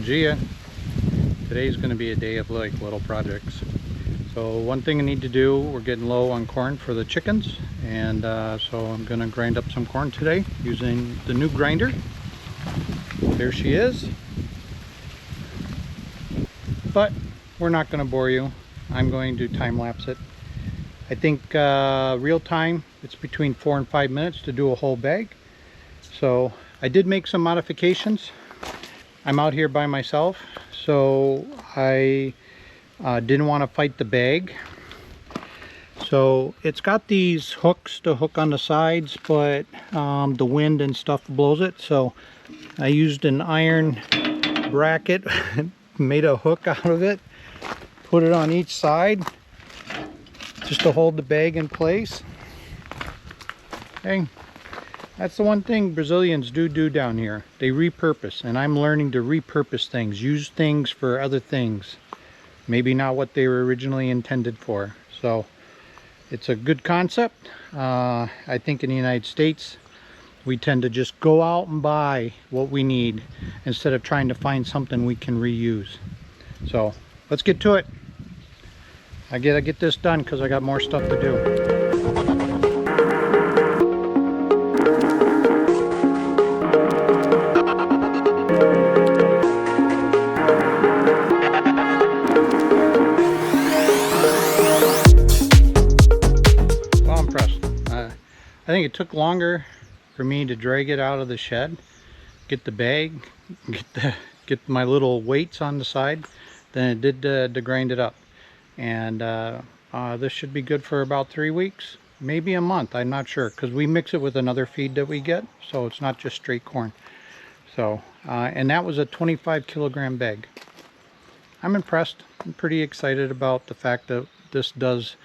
Gia. Today's going to be a day of like little projects. So one thing I need to do, we're getting low on corn for the chickens, and so I'm going to grind up some corn today using the new grinder. There she is. But we're not going to bore you. I'm going to time lapse it. I think real time it's between 4 and 5 minutes to do a whole bag. So I did make some modifications. I'm out here by myself, so I didn't want to fight the bag. So it's got these hooks to hook on the sides, but the wind and stuff blows it. So I used an iron bracket, made a hook out of it, put it on each side just to hold the bag in place. Okay, that's the one thing Brazilians do down here. They repurpose, and I'm learning to repurpose things, use things for other things. Maybe not what they were originally intended for. So it's a good concept. I think in the United States we tend to just go out and buy what we need instead of trying to find something we can reuse. So let's get to it. I gotta get this done because I got more stuff to do. Well, I'm impressed. I think it took longer for me to drag it out of the shed, get the bag, get my little weights on the side, than it did to grind it up. And this should be good for about 3 weeks, maybe a month. I'm not sure, because we mix it with another feed that we get, so it's not just straight corn. So and that was a 25 kilogram bag. I'm impressed. I'm pretty excited about the fact that this does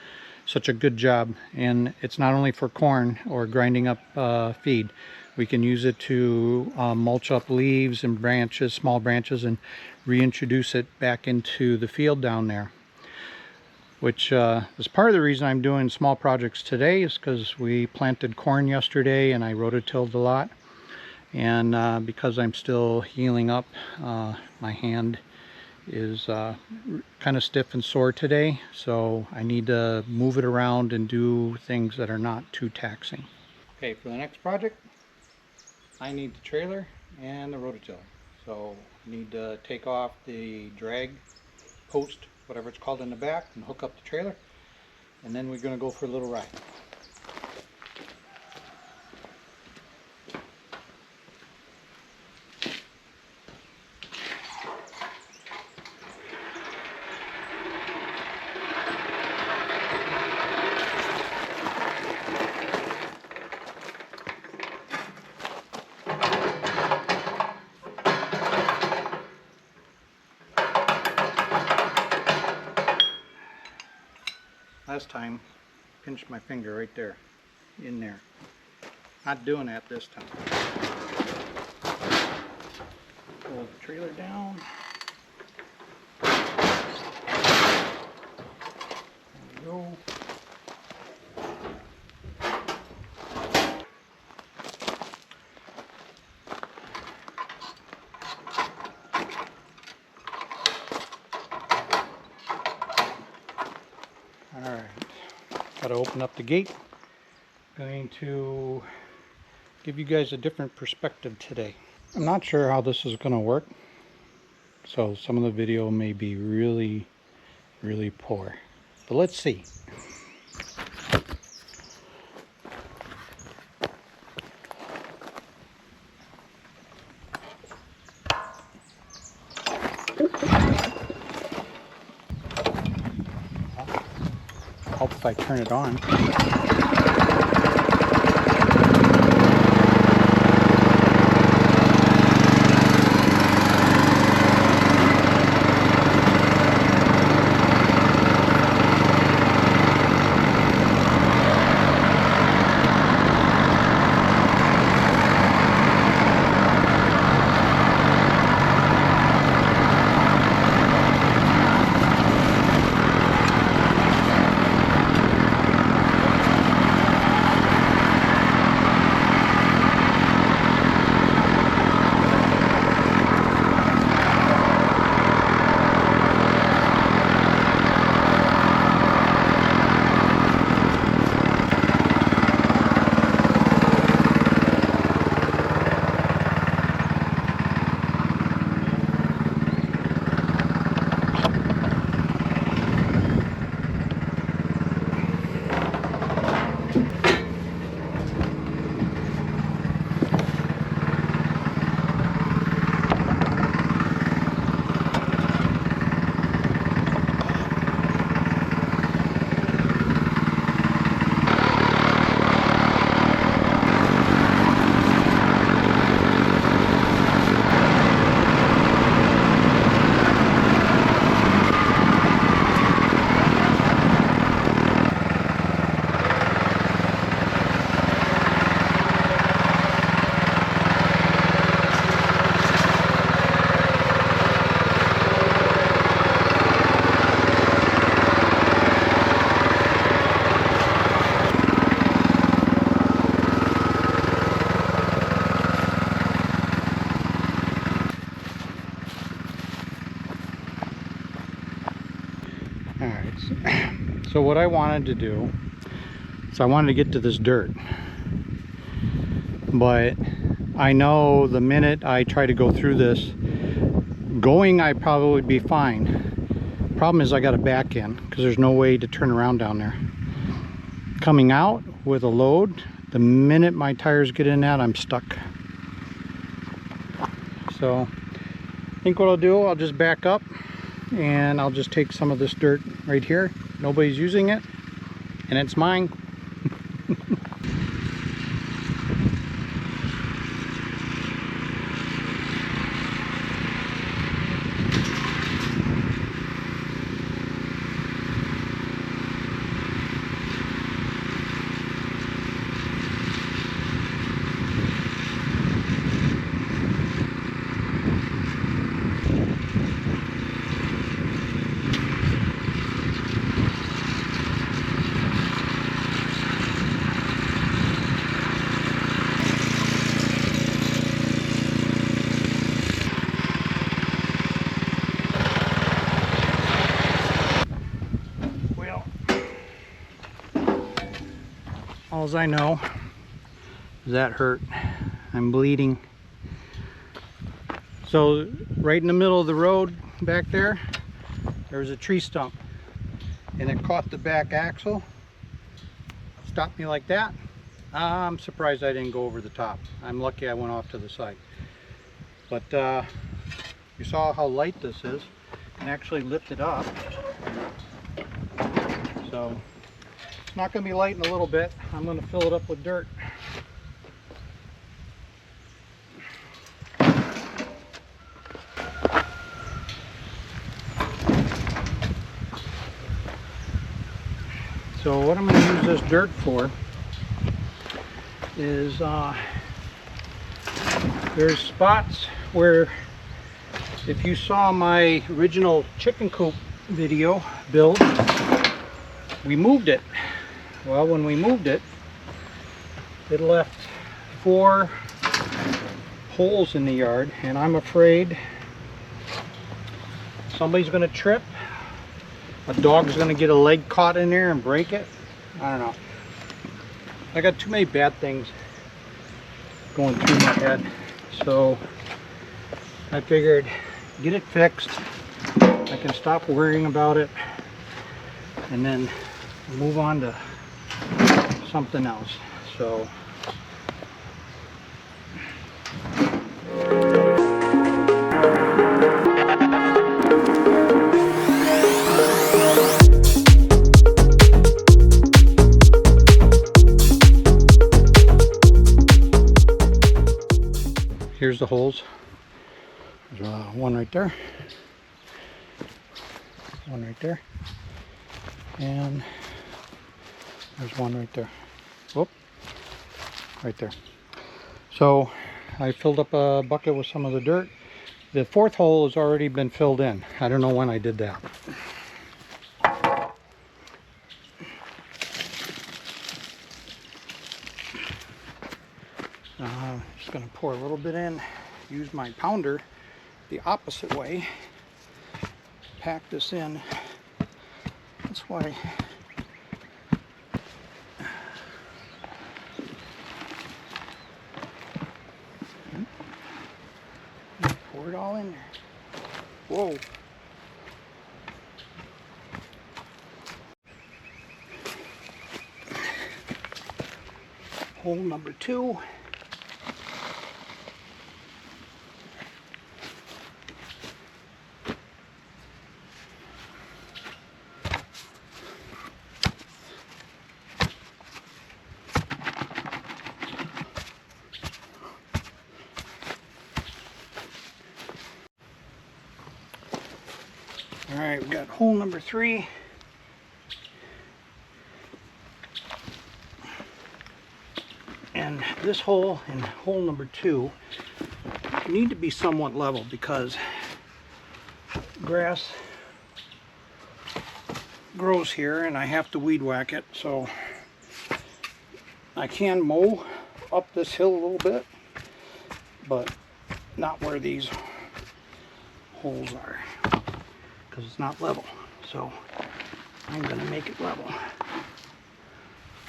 such a good job, and it's not only for corn or grinding up feed. We can use it to mulch up leaves and branches, small branches, and reintroduce it back into the field down there. Which is part of the reason I'm doing small projects today, is because we planted corn yesterday and I rototilled a lot. And because I'm still healing up, my hand is kind of stiff and sore today. So I need to move it around and do things that are not too taxing. Okay, for the next project, I need the trailer and the rototiller. So I need to take off the drag post, whatever it's called, in the back, and hook up the trailer, and then we're going to go for a little ride. Last time, pinched my finger right there, in there. Not doing that this time. Pull the trailer down. There we go. Alright, got to open up the gate. Going to give you guys a different perspective today. I'm not sure how this is going to work, so some of the video may be really poor, but let's see. Help if I turn it on. So what I wanted to do is I wanted to get to this dirt, but I know the minute I try to go through this, going I'd probably be fine. Problem is I got to back in because there's no way to turn around down there. Coming out with a load, the minute my tires get in that, I'm stuck. So I think what I'll do, I'll just back up and I'll just take some of this dirt right here. Nobody's using it and it's mine. All I know is that hurt. I'm bleeding. So right in the middle of the road back there, there's a tree stump and it caught the back axle, stopped me like that. I'm surprised I didn't go over the top. I'm lucky I went off to the side. But you saw how light this is. I can actually lift it up. So it's not going to be light in a little bit. I'm going to fill it up with dirt. So what I'm going to use this dirt for is there's spots where, if you saw my original chicken coop video build, we moved it. Well, when we moved it, it left 4 holes in the yard, and I'm afraid somebody's going to trip. A dog's going to get a leg caught in there and break it. I don't know. I got too many bad things going through my head, so I figured get it fixed. I can stop worrying about it and then move on to something else. So here's the holes. There's one right there, one right there, and there's one right there. Whoop, right there. So I filled up a bucket with some of the dirt. The 4th hole has already been filled in. I don't know when I did that. Just going to pour a little bit in, use my pounder the opposite way, pack this in. That's why pour it all in there. Whoa. Hole number 2. All right, we got hole number 3. And this hole and hole number 2 need to be somewhat level because grass grows here and I have to weed whack it. So I can mow up this hill a little bit, but not where these holes are, because it's not level. So I'm going to make it level.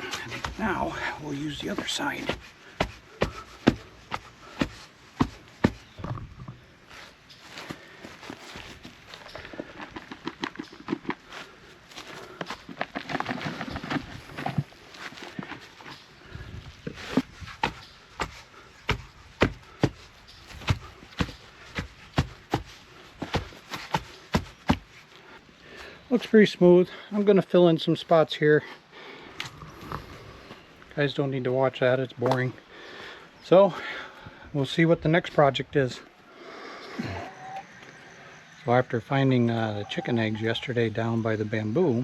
And now we'll use the other side. Looks pretty smooth. I'm going to fill in some spots here. Guys don't need to watch that, it's boring. So we'll see what the next project is. So after finding the chicken eggs yesterday down by the bamboo,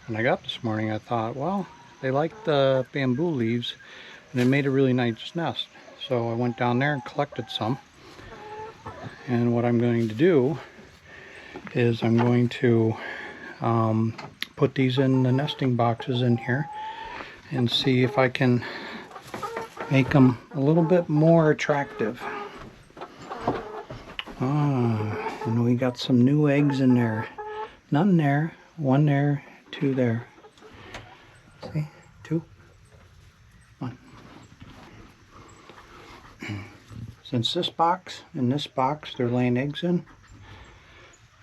when I got this morning, I thought, well, they liked the bamboo leaves and they made a really nice nest. So I went down there and collected some. And what I'm going to do is I'm going to put these in the nesting boxes in here and see if I can make them a little bit more attractive. And we got some new eggs in there. None there, one there, two there. See, 2, 1. Since this box and this box they're laying eggs in,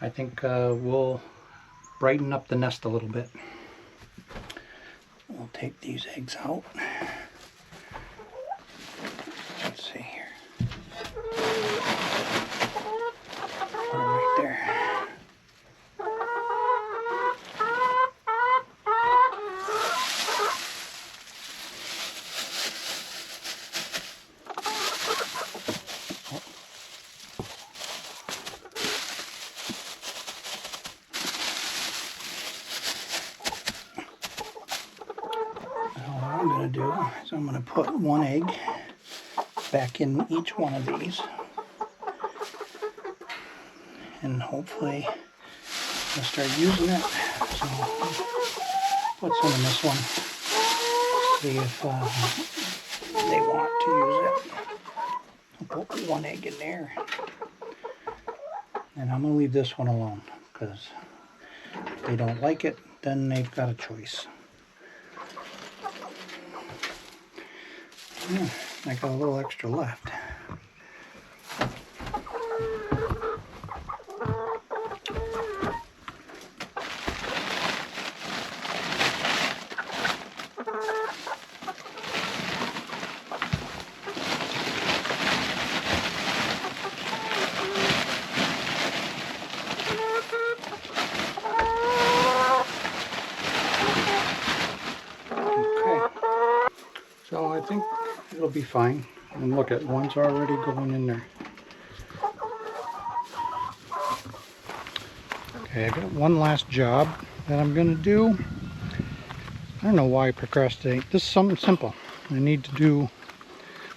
I think we'll brighten up the nest a little bit. We'll take these eggs out. Let's see here. Put them right there. What I'm going to do is I'm going to put one egg back in each one of these, and hopefully I'll start using it. So put some in this one, see if they want to use it. I'll put one egg in there, and I'm going to leave this one alone, because if they don't like it, then they've got a choice. I got a little extra left. Okay. So I think it'll be fine. And look at, one's already going in there. Okay, I got one last job that I'm going to do. I don't know why I procrastinate. This is something simple. I need to do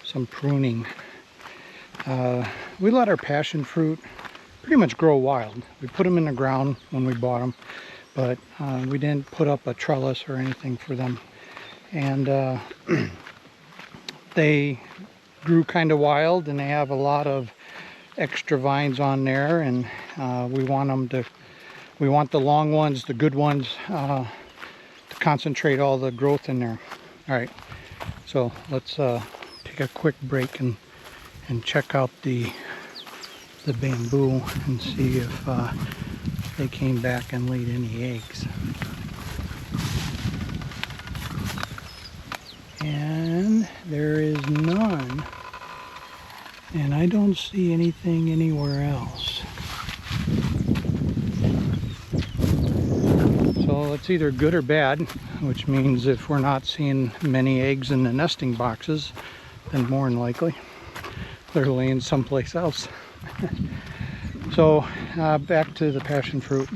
some pruning. We let our passion fruit pretty much grow wild. We put them in the ground when we bought them, but we didn't put up a trellis or anything for them. And they grew kind of wild, and they have a lot of extra vines on there, and we want the long ones, the good ones, to concentrate all the growth in there. All right, so let's take a quick break and check out the bamboo and see if they came back and laid any eggs. And there is none, and I don't see anything anywhere else. So it's either good or bad, which means if we're not seeing many eggs in the nesting boxes, then more than likely they're laying someplace else. So back to the passion fruit.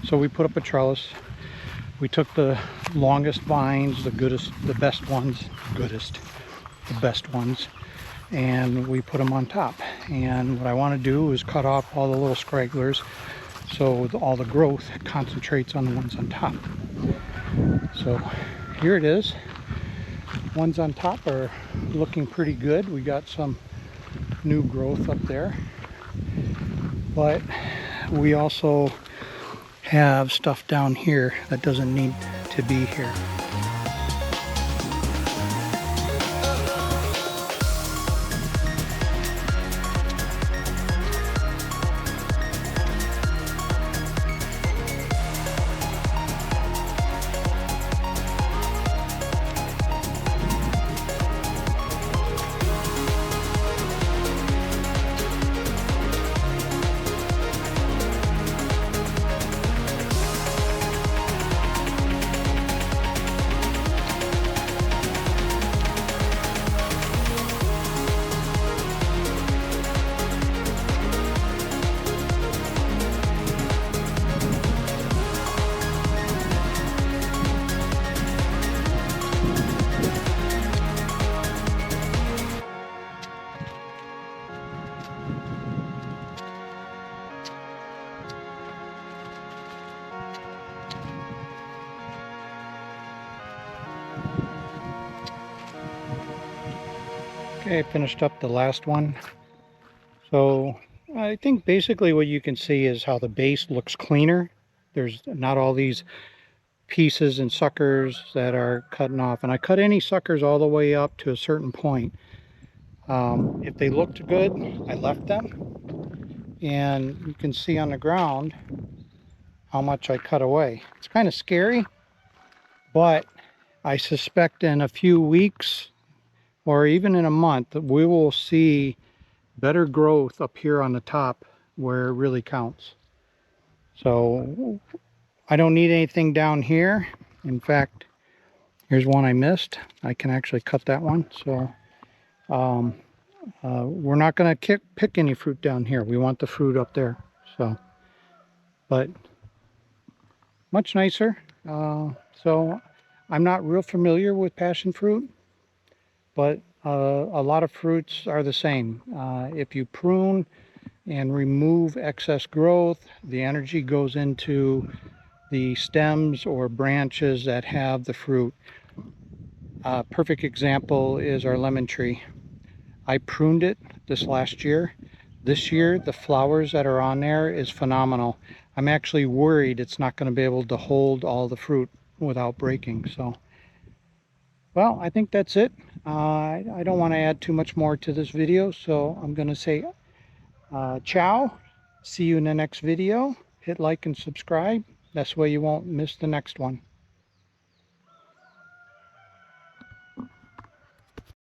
So we put up a trellis. We took the longest vines, the best ones, and we put them on top. And what I want to do is cut off all the little scragglers so all the growth concentrates on the ones on top. So here it is. Ones on top are looking pretty good. We got some new growth up there, but we also have stuff down here that doesn't need to be here. Okay, I finished up the last one. So I think basically what you can see is how the base looks cleaner. There's not all these pieces and suckers that are cutting off. And I cut any suckers all the way up to a certain point. If they looked good, I left them. And you can see on the ground how much I cut away. It's kind of scary, but I suspect in a few weeks or even in a month that we will see better growth up here on the top where it really counts. So I don't need anything down here. In fact, here's one I missed. I can actually cut that one. So we're not going to pick any fruit down here. We want the fruit up there. So, but much nicer. So I'm not real familiar with passion fruit, but a lot of fruits are the same. If you prune and remove excess growth, the energy goes into the stems or branches that have the fruit. Perfect example is our lemon tree. I pruned it this last year. This year, the flowers that are on there is phenomenal. I'm actually worried it's not going to be able to hold all the fruit without breaking. So, well, I think that's it. I don't want to add too much more to this video, so I'm going to say ciao. See you in the next video. Hit like and subscribe. That's way you won't miss the next one.